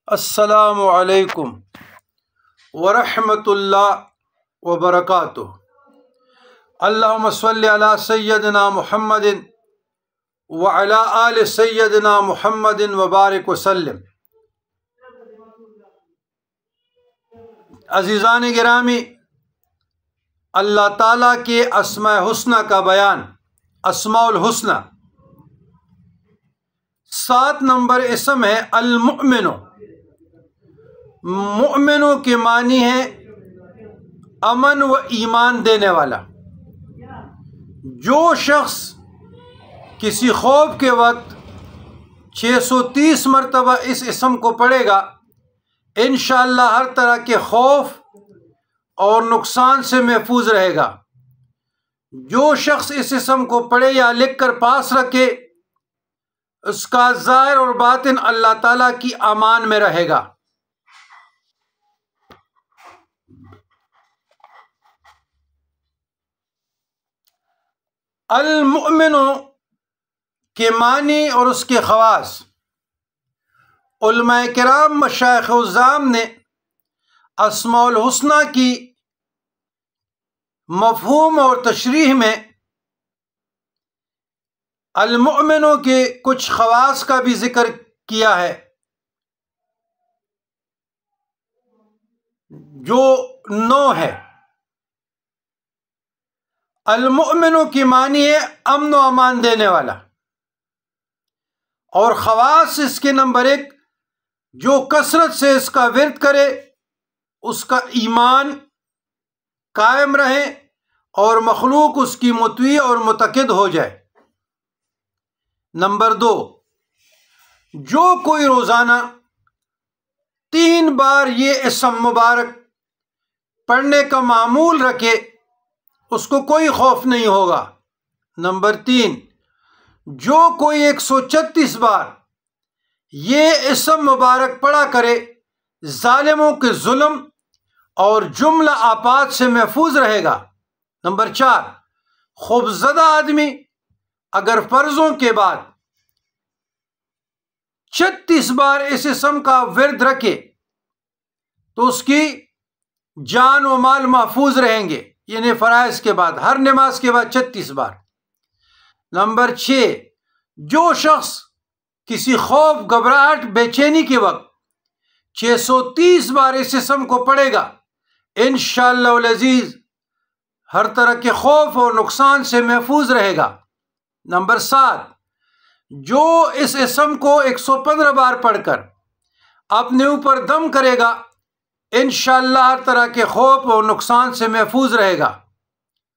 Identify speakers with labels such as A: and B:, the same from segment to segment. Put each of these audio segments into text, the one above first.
A: السلام علیکم ورحمۃ اللہ وبرکاتہ۔ اللہم صلی علی سیدنا محمد وعلی آل سیدنا محمد وبارک وسلم۔ عزیزان گرامی، اللہ تعالیٰ کے اسماء حسنہ کا بیان، اسماء الحسنہ 7 نمبر اسم ہے المؤمن۔ مؤمنوں کے معنی ہے امن و ایمان دینے والا۔ جو شخص کسی خوف کے وقت 630 مرتبہ اس اسم کو پڑھے گا، انشاءاللہ ہر طرح کے خوف اور نقصان سے محفوظ رہے گا۔ جو شخص اس اسم کو پڑھے یا لکھ کر پاس رکھے، اس کا ظاہر اور باطن اللہ تعالیٰ کی امان میں رہے گا۔ المؤمن کے معنی اور اس کے خواص، علماء کرام مشائخ اعظام نے اسماء الحسنہ کی مفہوم اور تشریح میں المؤمنوں کے کچھ خواص کا بھی ذکر کیا ہے، جو 9 ہے۔ المؤمنوں کی معنی ہے امن و امان دینے والا، اور خواص اس کے نمبر 1، جو کثرت سے اس کا ورد کرے اس کا ایمان قائم رہے اور مخلوق اس کی مطیع اور متقد ہو جائے۔ نمبر 2، جو کوئی روزانہ 3 بار یہ اسم مبارک پڑھنے کا معمول رکھے، اس کو کوئی خوف نہیں ہوگا۔ نمبر 3، جو کوئی 136 بار یہ اسم مبارک پڑھا کرے، ظالموں کے ظلم اور جملہ آفات سے محفوظ رہے گا۔ نمبر 4، خوفزدہ آدمی اگر فرضوں کے بعد 36 بار اس اسم کا ورد رکھے تو اس کی جان و مال محفوظ رہیں گے، یعنی فرائض کے بعد، ہر نماز کے بعد 36 بار۔ نمبر 6، جو شخص کسی خوف، گھبراہٹ، بے چینی کے وقت 630 بار اس اسم کو پڑھے گا، انشاءاللہ العزیز ہر طرح کے خوف اور نقصان سے محفوظ رہے گا۔ نمبر 7، جو اس اسم کو 115 بار پڑھ کر اپنے اوپر دم کرے گا، انشاءاللہ ہر طرح کے خوف اور نقصان سے محفوظ رہے گا۔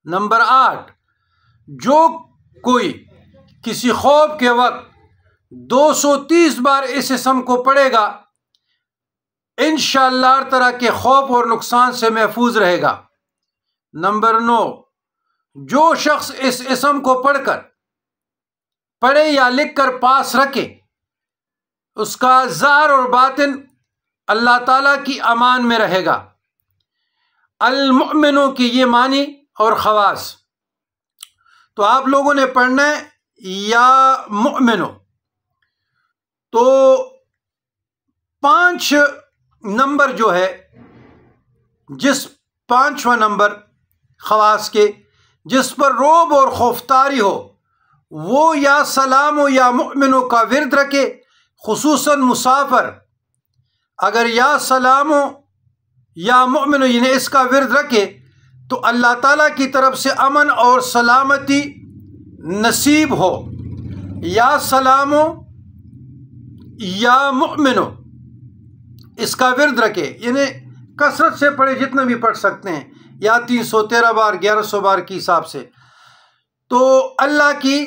A: نمبر 8، جو کوئی کسی خوف کے وقت 230 بار اس اسم کو پڑھے گا، انشاءاللہ ہر طرح کے خوف اور نقصان سے محفوظ رہے گا۔ نمبر 9، جو شخص اس اسم کو پڑھے یا لکھ کر پاس رکھے، اس کا ظاہر اور باطن اللہ تعالیٰ کی امان میں رہے گا۔ المؤمنوں کی یہ معنی اور خواص۔ تو آپ لوگوں نے پڑھنا ہے یا مؤمنوں۔ تو 5 نمبر جو ہے، جس 5واں نمبر خواص کے جس پر رعب اور خوفطاری ہو، وہ یا سلام و یا مؤمنوں کا ورد رکھے، خصوصاً مسافر اگر یا سلام یا مؤمن یعنی اس کا ورد رکھے تو اللہ تعالیٰ کی طرف سے امن اور سلامتی نصیب ہو۔ یا سلام یا مؤمن اس کا ورد رکھے، یعنی کثرت سے پڑھے، جتنا بھی پڑھ سکتے ہیں، یا 313 بار، 1100 بار کے حساب سے، تو اللہ کی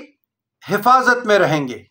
A: حفاظت میں رہیں گے۔